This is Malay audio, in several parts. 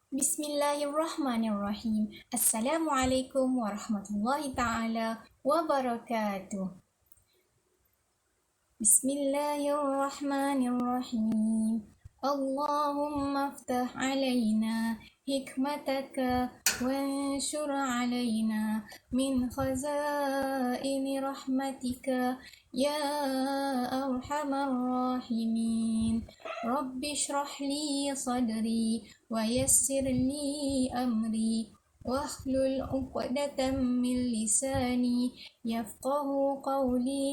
Bismillahirrahmanirrahim. Assalamualaikum warahmatullahi ta'ala wabarakatuh. Bismillahirrahmanirrahim. Allahumma aftah alaina hikmataka wanshur alaina min khazaini rahmatika ya arhamar rahimin. Rabbi shrah li sadri wa yassir li amri واحلل عقدة من لساني يفقه قولي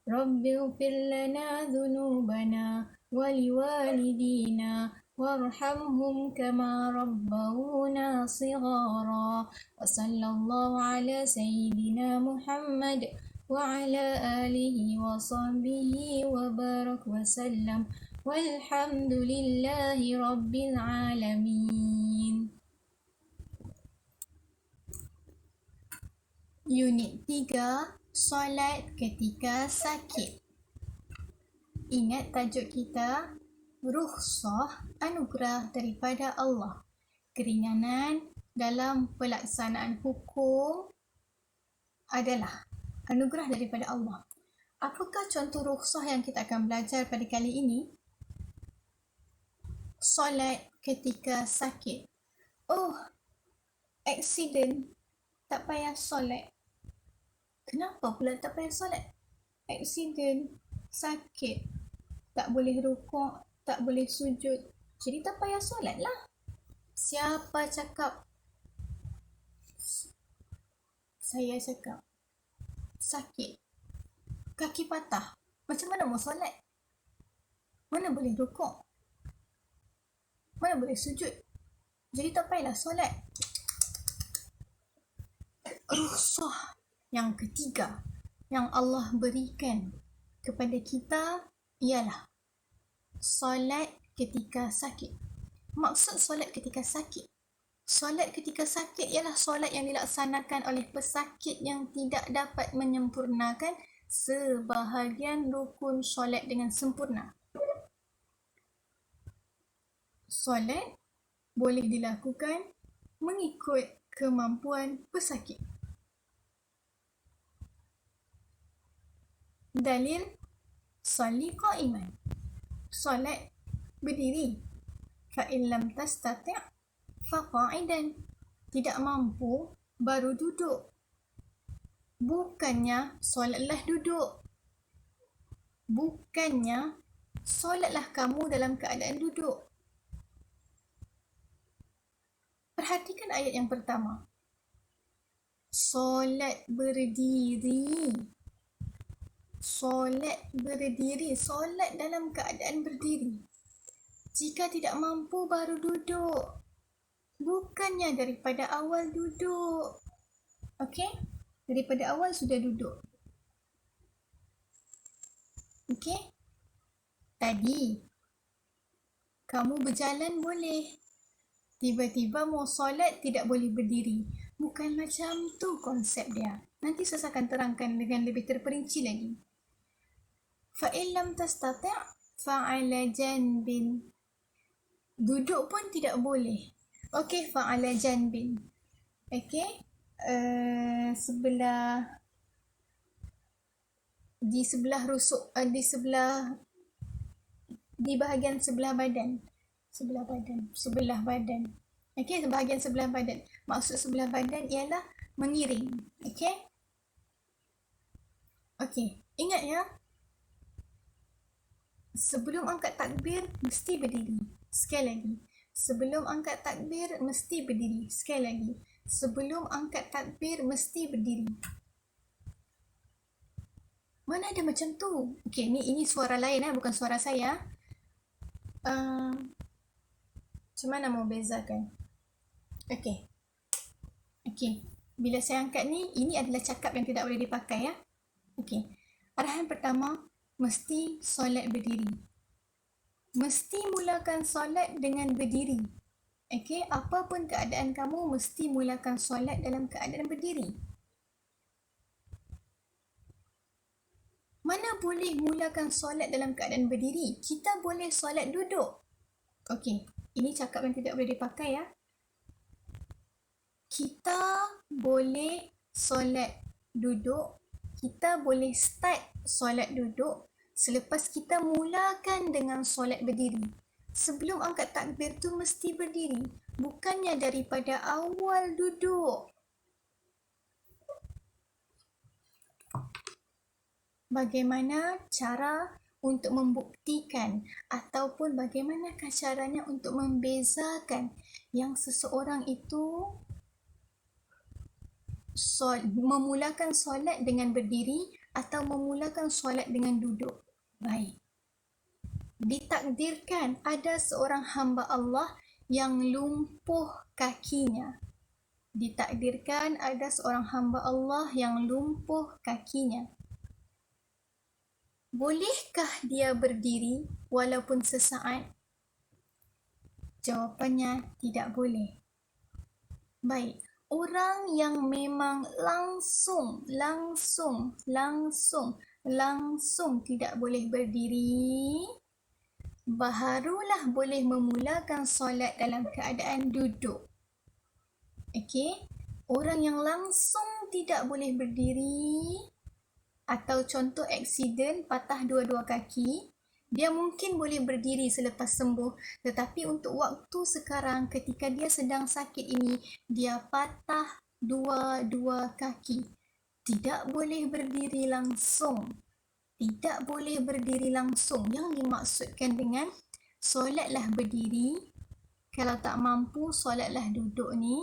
رب اغفر لنا ذنوبنا ولوالدينا وارحمهم كما ربونا صغارا وصلى الله على سيدنا محمد وعلى آله وصحبه وبارك وسلم والحمد لله رب العالمين. Unit 3, solat ketika sakit. Ingat tajuk kita, rukhsah anugerah daripada Allah. Keringanan dalam pelaksanaan hukum adalah anugerah daripada Allah. Apakah contoh rukhsah yang kita akan belajar pada kali ini? Solat ketika sakit. Oh, accident, tak payah solat. Kenapa pula tak payah solat? Accident, sakit, tak boleh rukuk, tak boleh sujud. Jadi tak payah solat lah. Siapa cakap? Saya cakap. Sakit, kaki patah, macam mana mau solat? Mana boleh rukuk? Mana boleh sujud? Jadi tak payahlah solat. Rukhsah yang ketiga yang Allah berikan kepada kita ialah solat ketika sakit. Maksud solat ketika sakit, solat ketika sakit ialah solat yang dilaksanakan oleh pesakit yang tidak dapat menyempurnakan sebahagian rukun solat dengan sempurna. Solat boleh dilakukan mengikut kemampuan pesakit. Dalil, salli qa'iman, solat berdiri. Fa'in lam tastati' faqa'idan, tidak mampu baru duduk. Bukannya solatlah duduk. Bukannya solatlah kamu dalam keadaan duduk. Perhatikan ayat yang pertama. Solat berdiri. Solat berdiri. Solat dalam keadaan berdiri. Jika tidak mampu baru duduk. Bukannya daripada awal duduk. Okey? Daripada awal sudah duduk. Okey? Tadi kamu berjalan boleh. Tiba-tiba mau solat tidak boleh berdiri. Bukan macam tu konsep dia. Nanti saya akan terangkan dengan lebih terperinci lagi. Fa'in lam tastati' fa'ala janbin. Duduk pun tidak boleh. Okey, fa'ala janbin. Okey, di sebelah rusuk, di bahagian sebelah badan. Sebelah badan. Okey, bahagian sebelah badan. Maksud sebelah badan ialah mengiring. Okey? Okey, ingat ya. Sebelum angkat takbir, mesti berdiri. Sekali lagi. Sebelum angkat takbir, mesti berdiri. Sekali lagi. Sebelum angkat takbir, mesti berdiri. Mana ada macam tu? Okey, ini suara lain, bukan suara saya. Macam mana mau bezakan? Okey. Bila saya angkat ni, ini adalah cakap yang tidak boleh dipakai ya. Okey. Arahan pertama, mesti solat berdiri. Mesti mulakan solat dengan berdiri. Okey, apapun keadaan kamu, mesti mulakan solat dalam keadaan berdiri. Mana boleh mulakan solat dalam keadaan berdiri. Kita boleh solat duduk. Okey, ini cakap yang tidak boleh dipakai ya. Kita boleh solat duduk. Kita boleh start solat duduk selepas kita mulakan dengan solat berdiri. Sebelum angkat takbir tu mesti berdiri. Bukannya daripada awal duduk. Bagaimana cara untuk membuktikan ataupun bagaimanakah caranya untuk membezakan yang seseorang itu memulakan solat dengan berdiri atau memulakan solat dengan duduk. Baik. Ditakdirkan ada seorang hamba Allah yang lumpuh kakinya. Ditakdirkan ada seorang hamba Allah yang lumpuh kakinya. Bolehkah dia berdiri walaupun sesaat? Jawapannya tidak boleh. Baik, orang yang memang langsung tidak boleh berdiri, barulah boleh memulakan solat dalam keadaan duduk. Okey, orang yang langsung tidak boleh berdiri atau contoh aksiden patah dua-dua kaki, dia mungkin boleh berdiri selepas sembuh, tetapi untuk waktu sekarang ketika dia sedang sakit ini, dia patah dua-dua kaki. Tidak boleh berdiri langsung. Tidak boleh berdiri langsung. Yang dimaksudkan dengan solatlah berdiri, kalau tak mampu solatlah duduk ni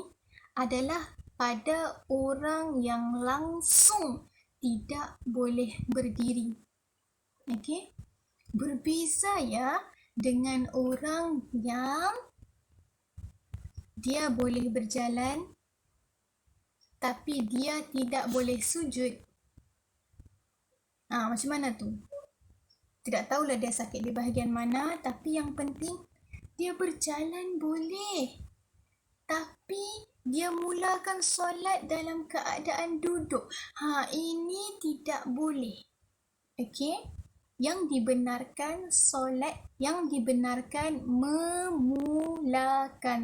adalah pada orang yang langsung tidak boleh berdiri. Okey? Berbeza ya dengan orang yang dia boleh berjalan tapi dia tidak boleh sujud. Macam mana tu? Tidak tahulah dia sakit di bahagian mana, tapi yang penting dia berjalan boleh. Tapi dia mulakan solat dalam keadaan duduk. Ini tidak boleh. Okey? Yang dibenarkan solat, yang dibenarkan memulakan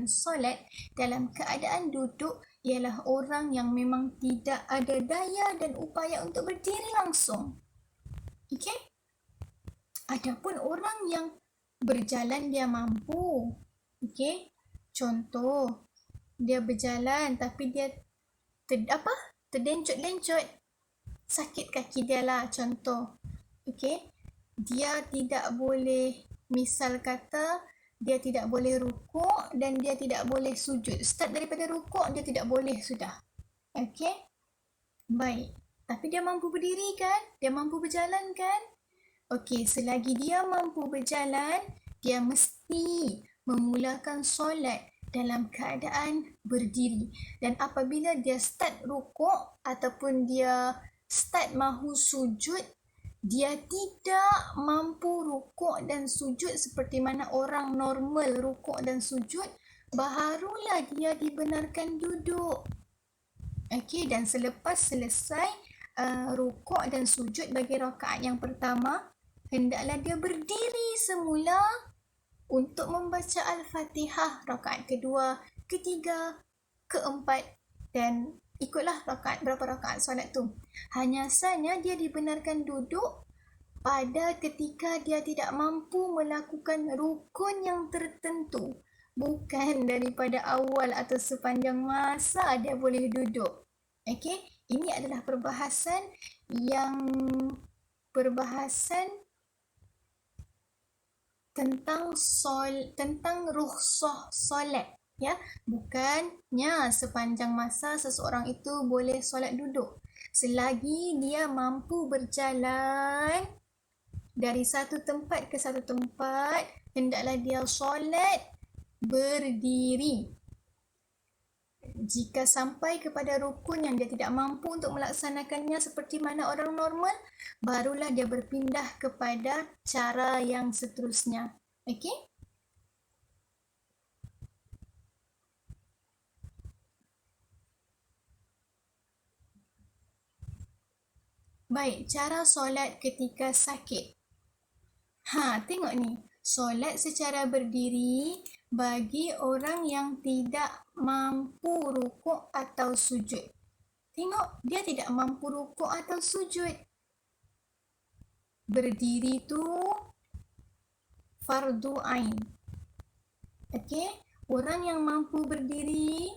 solat dalam keadaan duduk ialah orang yang memang tidak ada daya dan upaya untuk berdiri langsung. Okey? Adapun orang yang berjalan dia mampu. Okey? Contoh, dia berjalan tapi dia terdencot-dencot. Sakit kaki dia lah contoh. Okey? Dia tidak boleh, misal kata, dia tidak boleh rukuk dan dia tidak boleh sujud. Start daripada rukuk dia tidak boleh sudah. Okey? Baik. Tapi dia mampu berdiri kan? Dia mampu berjalan kan? Okey, selagi dia mampu berjalan, dia mesti memulakan solat dalam keadaan berdiri. Dan apabila dia start rukuk ataupun dia start mahu sujud, dia tidak mampu rukuk dan sujud seperti mana orang normal rukuk dan sujud, barulah dia dibenarkan duduk. Okey, dan selepas selesai rukuk dan sujud bagi rakaat yang pertama, hendaklah dia berdiri semula untuk membaca Al-Fatihah rakaat kedua, ketiga, keempat dan ikutlah berapa rakaat solat tu. Hanya sahaja dia dibenarkan duduk pada ketika dia tidak mampu melakukan rukun yang tertentu. Bukan daripada awal atau sepanjang masa dia boleh duduk. Okey, ini adalah perbahasan tentang rukhsah solat. Ya, bukannya sepanjang masa seseorang itu boleh solat duduk. Selagi dia mampu berjalan dari satu tempat ke satu tempat, hendaklah dia solat berdiri. Jika sampai kepada rukun yang dia tidak mampu untuk melaksanakannya seperti mana orang normal, barulah dia berpindah kepada cara yang seterusnya. Okey? Baik, cara solat ketika sakit. Tengok ni. Solat secara berdiri bagi orang yang tidak mampu rukuk atau sujud. Tengok, dia tidak mampu rukuk atau sujud. Berdiri tu fardu ain. Okey, orang yang mampu berdiri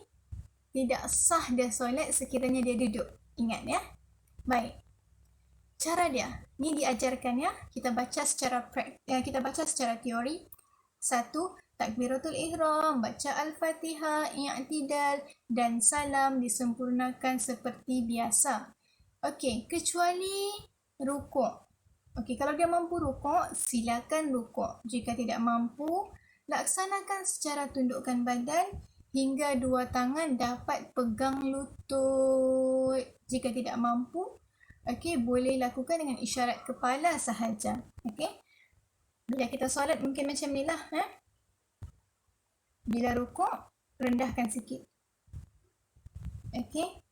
tidak sah dia solat sekiranya dia duduk. Ingat ya. Baik. Cara dia, ni diajarkan ya. Kita baca secara teori. 1. Takbiratul ihram, baca al-Fatihah, i'tidal dan salam disempurnakan seperti biasa. Okey, kecuali rukuk. Okey, kalau dia mampu rukuk, silakan rukuk. Jika tidak mampu, laksanakan secara tundukkan badan hingga dua tangan dapat pegang lutut. Jika tidak mampu, okey, boleh lakukan dengan isyarat kepala sahaja. Okey. Bila kita solat mungkin macam ni lah. Bila rukuk, rendahkan sikit. Okey.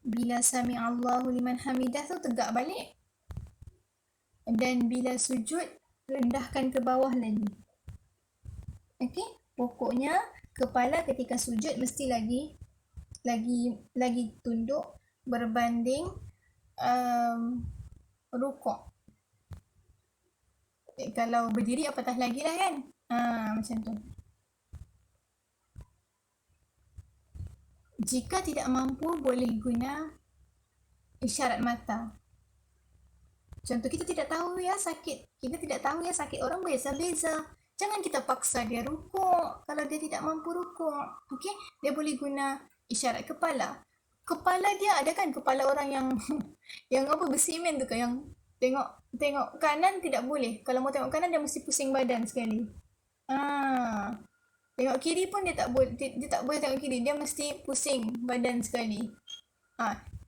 Bila sami Allahu liman hamidah tu tegak balik. Dan bila sujud, rendahkan ke bawah lagi. Okey. Pokoknya kepala ketika sujud mesti lagi tunduk berbanding rukuk. Kalau berdiri apatah lagi lah kan. Macam tu. Jika tidak mampu, boleh guna isyarat mata. Contoh, kita tidak tahu ya sakit orang beza-beza. Jangan kita paksa dia rukuk kalau dia tidak mampu rukuk. Okey, dia boleh guna isyarat kepala. Kepala dia ada kan kepala orang yang yang apa bersimen tu kan, yang tengok kanan tidak boleh. Kalau mau tengok kanan dia mesti pusing badan sekali. Tengok kiri pun dia tak boleh tengok kiri, dia mesti pusing badan sekali.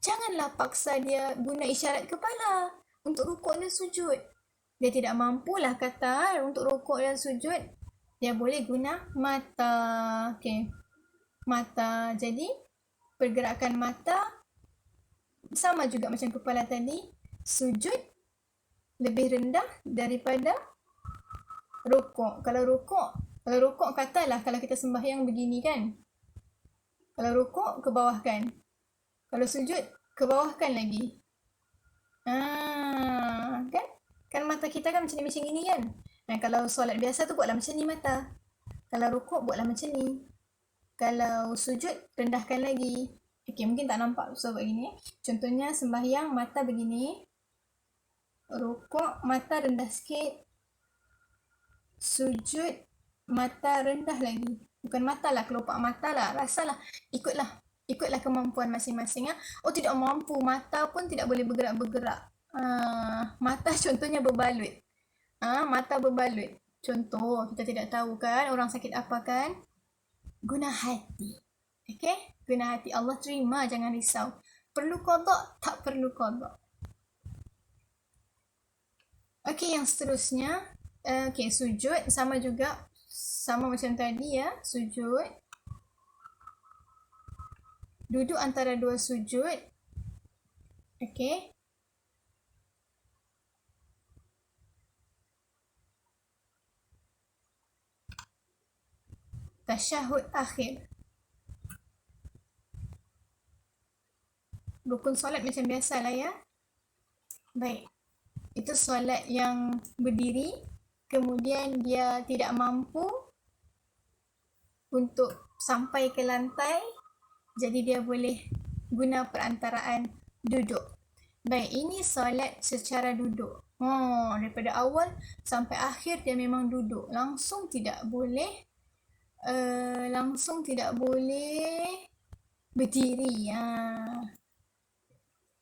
Janganlah paksa dia guna isyarat kepala untuk rukuk dan sujud. Dia tidak mampulah kata untuk rukuk dan sujud, dia boleh guna mata. Okey. Mata. Jadi pergerakan mata sama juga macam kepala tadi. Sujud lebih rendah daripada rukuk. Kalau rukuk katalah kalau kita sembahyang begini kan. Kalau rukuk ke bawah kan. Kalau sujud ke bawah kan lagi. Kan? Kan mata kita kan macam ni kan. Dan kalau solat biasa tu buatlah macam ni mata. Kalau rukuk buatlah macam ni. Kalau sujud rendahkan lagi. Okey, mungkin tak nampak so buat gini. Contohnya sembahyang mata begini. Rukuk mata rendah sikit. Sujud mata rendah lagi. Bukan mata lah, kelopak mata lah. Rasalah. Ikutlah kemampuan masing-masing. Oh, tidak mampu. Mata pun tidak boleh bergerak-bergerak. Mata contohnya berbalut. Mata berbalut. Contoh, kita tidak tahu kan orang sakit apa kan. Guna hati. Okey? Guna hati. Allah terima, jangan risau. Perlu qada? Tak perlu qada. Okey, yang seterusnya. Okey, sujud sama juga. Sama macam tadi ya. Sujud. Duduk antara dua sujud. Okey. Tasyahud akhir. Rukun solat macam biasa lah ya. Baik. Itu solat yang berdiri. Kemudian dia tidak mampu untuk sampai ke lantai. Jadi dia boleh guna perantaraan duduk. Baik, ini solat secara duduk. Daripada awal sampai akhir dia memang duduk. Langsung tidak boleh berdiri.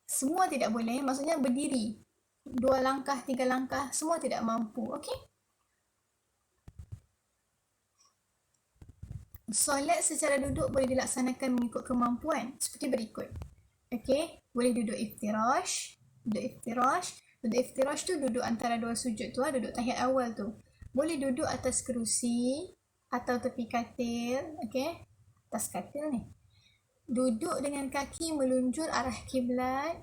Semua tidak boleh, maksudnya berdiri. 2 langkah, 3 langkah, semua tidak mampu. Okey? Solat secara duduk boleh dilaksanakan mengikut kemampuan seperti berikut. Okey, boleh duduk iftirash. Duduk iftirash tu duduk antara dua sujud tu, duduk tahiyat awal tu. Boleh duduk atas kerusi atau tepi katil. Okey, atas katil ni. Duduk dengan kaki melunjur arah kiblat.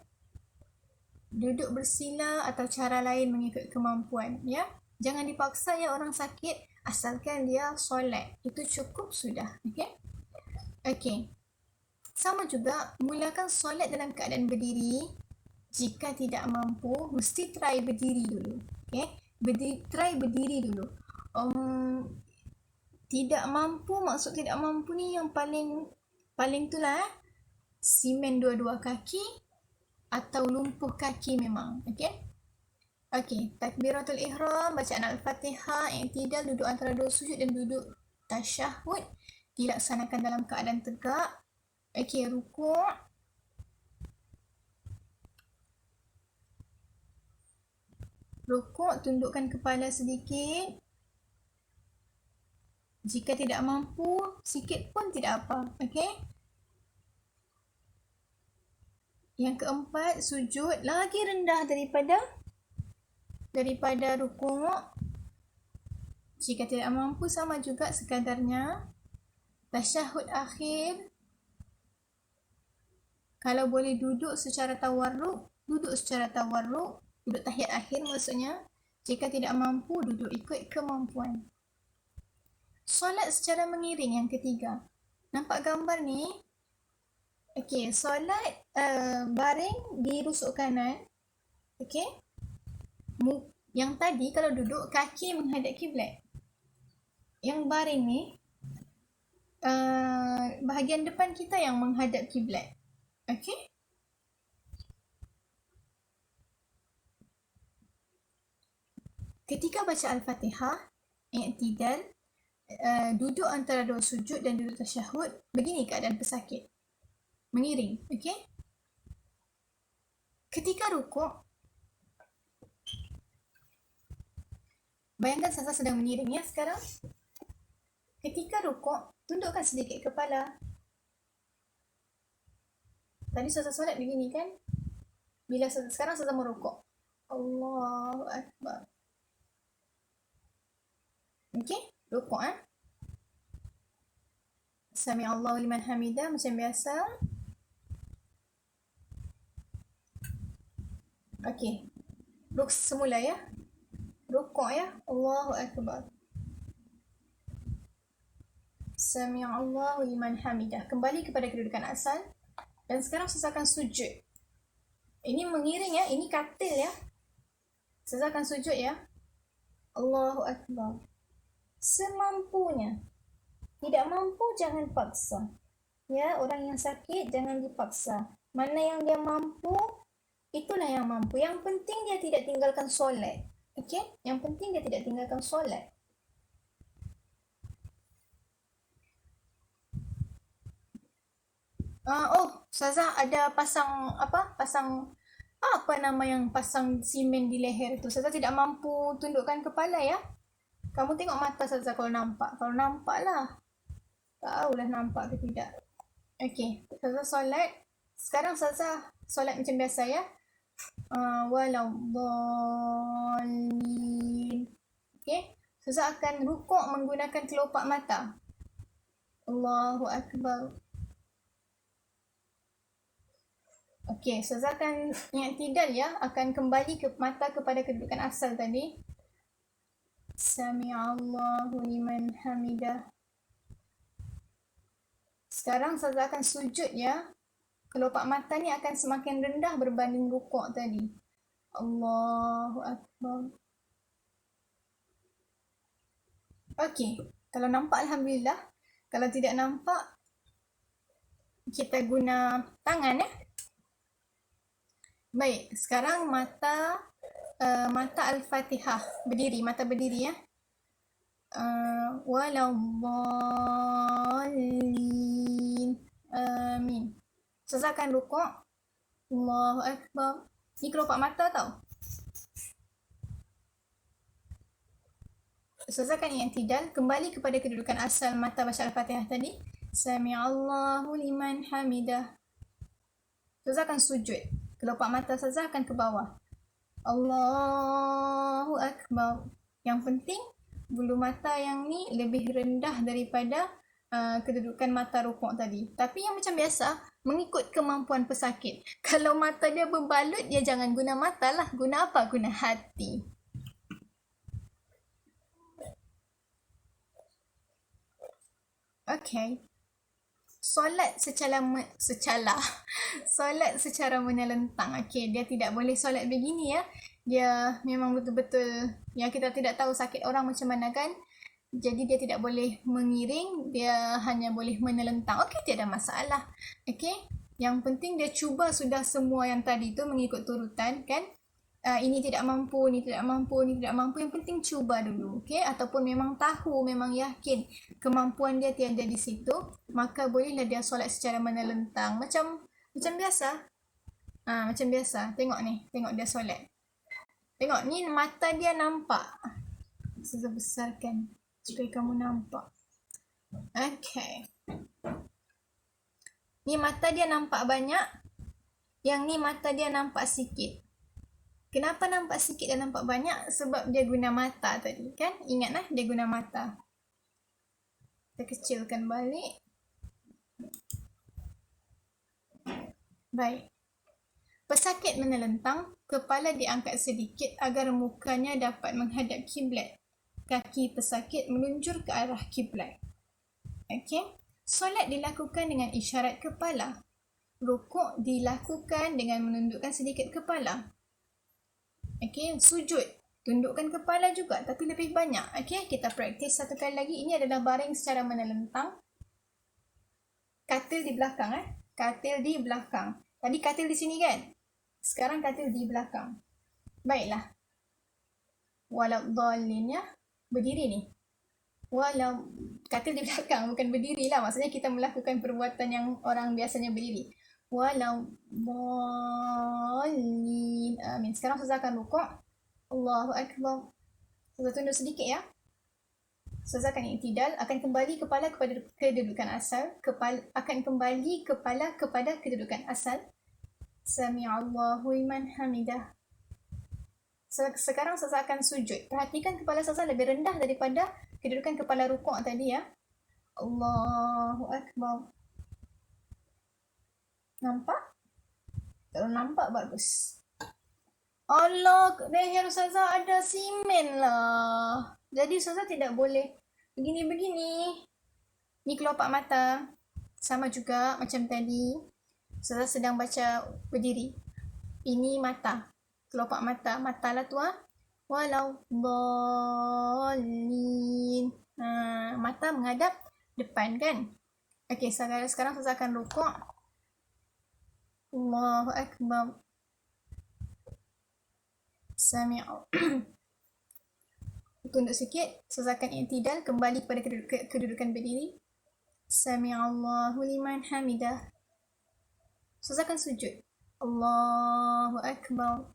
duduk bersila atau cara lain mengikut kemampuan, ya. Jangan dipaksa ya orang sakit, asalkan dia solat. Itu cukup sudah, okey? Okey. Sama juga, mulakan solat dalam keadaan berdiri. Jika tidak mampu, mesti try berdiri dulu. Okay? Try berdiri dulu. Tidak mampu, maksud tidak mampu ni yang paling tu lah. Simen dua-dua kaki atau lumpuh kaki memang. Okay? Okay. Takbiratul ihram, bacaan Al-Fatihah, i'tidal, duduk antara dua sujud dan duduk tasyahud. Dilaksanakan dalam keadaan tegak. Okay, rukuk. Rukuk, tundukkan kepala sedikit. Jika tidak mampu, sikit pun tidak apa. Okey? Yang keempat, sujud lagi rendah daripada rukuk. Jika tidak mampu, sama juga sekadarnya. Tasyahud akhir. Kalau boleh duduk secara tawarruk, duduk secara tawarruk. Duduk tahiyat akhir maksudnya. Jika tidak mampu, duduk ikut kemampuan. Solat secara mengiring yang ketiga. Nampak gambar ni? Okey, solat baring di rusuk kanan. Okey? Yang tadi kalau duduk, kaki menghadap kiblat. Yang baring ni, bahagian depan kita yang menghadap kiblat. Okey? Ketika baca Al-Fatihah, i'tidal, duduk antara dua sujud dan duduk tasyahud, begini keadaan pesakit. Mengiring, okey? Ketika rukuk, bayangkan Sasa sedang mengiring ya sekarang. Ketika rukuk, tundukkan sedikit kepala. Tadi Sasa solat begini kan? Sekarang Sasa mau rukuk. Allahu Akbar. Okey, rukuk Sami Allahu liman hamidah macam biasa. Okey. Rukuk semula ya. Rukuk ya. Allahu Akbar. Sami Allahu liman hamidah. Kembali kepada kedudukan asal. Dan sekarang Sasa akan sujud. Ini mengiring ya. Ini katil ya. Sasa akan sujud ya. Allahu Akbar. Semampunya. Tidak mampu jangan paksa. Ya, orang yang sakit jangan dipaksa. Mana yang dia mampu, itulah yang mampu. Yang penting dia tidak tinggalkan solat. Okey? Yang penting dia tidak tinggalkan solat. Ustazah ada pasang apa nama yang pasang simen di leher tu. Ustazah tidak mampu tundukkan kepala ya. Kamu tengok mata Ustazah kalau nampak. Kalau nampak lah. Tahulah nampak ke tidak. Okey, Ustazah solat. Sekarang Ustazah solat macam biasa ya. Waladdallin. Okey, Ustazah akan rukuk menggunakan kelopak mata. Allahu Akbar. Okey, Ustazah akan i'tidal ya, akan kembali ke mata kepada kedudukan asal tadi. Sami Allahu liman hamidah. Sekarang Ustazah akan sujud ya. Kelopak mata ni akan semakin rendah berbanding rukuk tadi. Allahu Akbar. Okey, kalau nampak Alhamdulillah. Kalau tidak nampak, kita guna tangan ya. Baik, sekarang mata Al-Fatihah. Berdiri, mata berdiri ya. Waladdallin. Amin. Ustazah akan rukuk. Allahu Akbar. Ni kelopak mata tau. Ustazah akan i'tidal. Kembali kepada kedudukan asal mata baca Al-Fatihah tadi. Sami Allahu liman hamidah. Ustazah akan sujud. Kelopak mata Ustazah akan ke bawah. Allahu Akbar. Yang penting, bulu mata yang ni lebih rendah daripada kedudukan mata rukuk tadi. Tapi yang macam biasa, mengikut kemampuan pesakit. Kalau mata dia berbalut, dia jangan guna mata lah. Guna apa? Guna hati. Okay. Solat solat secara menelentang. Okay, dia tidak boleh solat begini ya. Dia memang betul-betul yang kita tidak tahu sakit orang macam mana kan. Jadi dia tidak boleh mengiring, dia hanya boleh menelentang. Okey, tiada masalah. Okey, yang penting dia cuba sudah semua yang tadi tu mengikut turutan kan. Ini tidak mampu, ini tidak mampu, ini tidak mampu. Yang penting cuba dulu, okey? Ataupun memang tahu, memang yakin kemampuan dia tiada di situ, maka bolehlah dia solat secara menelentang. Macam biasa. Macam biasa. Tengok ni, tengok dia solat. Tengok ni mata dia nampak. Saya besarkan supaya kamu nampak. Okay. Ni mata dia nampak banyak. Yang ni mata dia nampak sikit. Kenapa nampak sikit dan nampak banyak? Sebab dia guna mata tadi kan? Ingatlah dia guna mata. Kita kecilkan balik. Baik. Pesakit menelentang, kepala diangkat sedikit agar mukanya dapat menghadap kiblat. Kaki pesakit menunjuk ke arah kiblat. Okey. Solat dilakukan dengan isyarat kepala. Rukuk dilakukan dengan menundukkan sedikit kepala. Okey, sujud tundukkan kepala juga tapi lebih banyak. Okey, kita praktis satu kali lagi. Ini adalah baring secara menelentang. Katil di belakang Katil di belakang. Tadi katil di sini kan? Sekarang katil di belakang. Baiklah. Waladhdallin ya. Berdiri ni. Katil di belakang bukan berdiri lah. Maksudnya kita melakukan perbuatan yang orang biasanya berdiri. Waladhdallin. Amin. Sekarang Ustazah akan rukuk. Allahu Akbar. Ustazah tunduk sedikit ya. Ustazah akan i'tidal, akan kembali kepala kepada kedudukan asal. Akan kembali kepala kepada kedudukan asal. Sami'allahu liman hamidah. Sekarang Ustazah akan sujud. Perhatikan kepala Ustazah lebih rendah daripada kedudukan kepala rukuk tadi ya. Allahu Akbar. Nampak? Kalau nampak bagus. Allah, leher Ustazah ada simen lah. Jadi Ustazah tidak boleh begini-begini. Ni kelopak mata. Sama juga macam tadi. Ustazah sedang baca berdiri. Ini mata. Kelopak mata. Mata lah tu Waladhdallin. Mata menghadap depan kan? Okey, sekarang Ustazah akan rukuk. Allahu Akbar. Sami'u. Tunduk sikit. Ustazah akan i'tidal, kembali kepada kedudukan berdiri. Sami'allahu liman hamidah. Ustazah akan sujud. Allahu Akbar.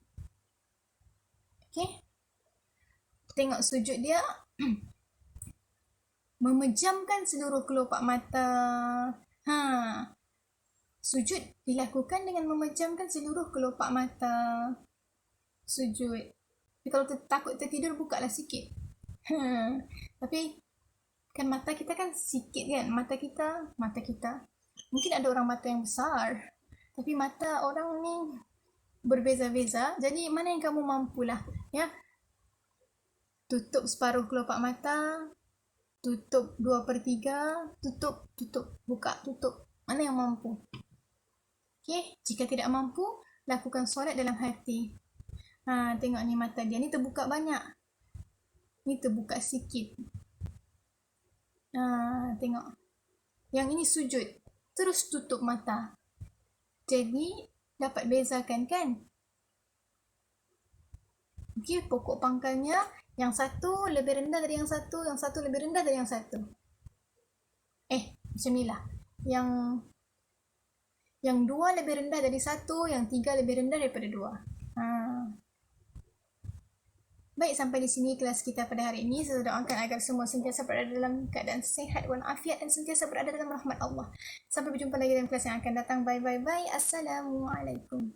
Okey. Tengok sujud dia. Memejamkan seluruh kelopak mata. Sujud dilakukan dengan memejamkan seluruh kelopak mata. Sujud. Tapi kalau takut tertidur, bukalah sikit. Tapi kan mata kita kan sikit kan. Mata kita. Mungkin ada orang mata yang besar. Tapi mata orang ni berbeza-beza. Jadi mana yang kamu mampulah. Ya. Tutup separuh kelopak mata. Tutup 2/3. Tutup. Buka, tutup. Mana yang mampu? Okey. Jika tidak mampu, lakukan solat dalam hati. Tengok ni mata dia. Ni terbuka banyak. Ni terbuka sikit. Tengok. Yang ini sujud. Terus tutup mata. Jadi, dapat bezakan kan? Okey, pokok pangkalnya. Yang satu lebih rendah dari yang satu. Yang satu lebih rendah dari yang satu. Macam ni lah. Yang dua lebih rendah dari satu. Yang tiga lebih rendah daripada dua. Baik, sampai di sini kelas kita pada hari ini. Saya doakan agar semua sentiasa berada dalam keadaan sehat walafiat dan sentiasa berada dalam rahmat Allah. Sampai berjumpa lagi dalam kelas yang akan datang. Bye. Assalamualaikum.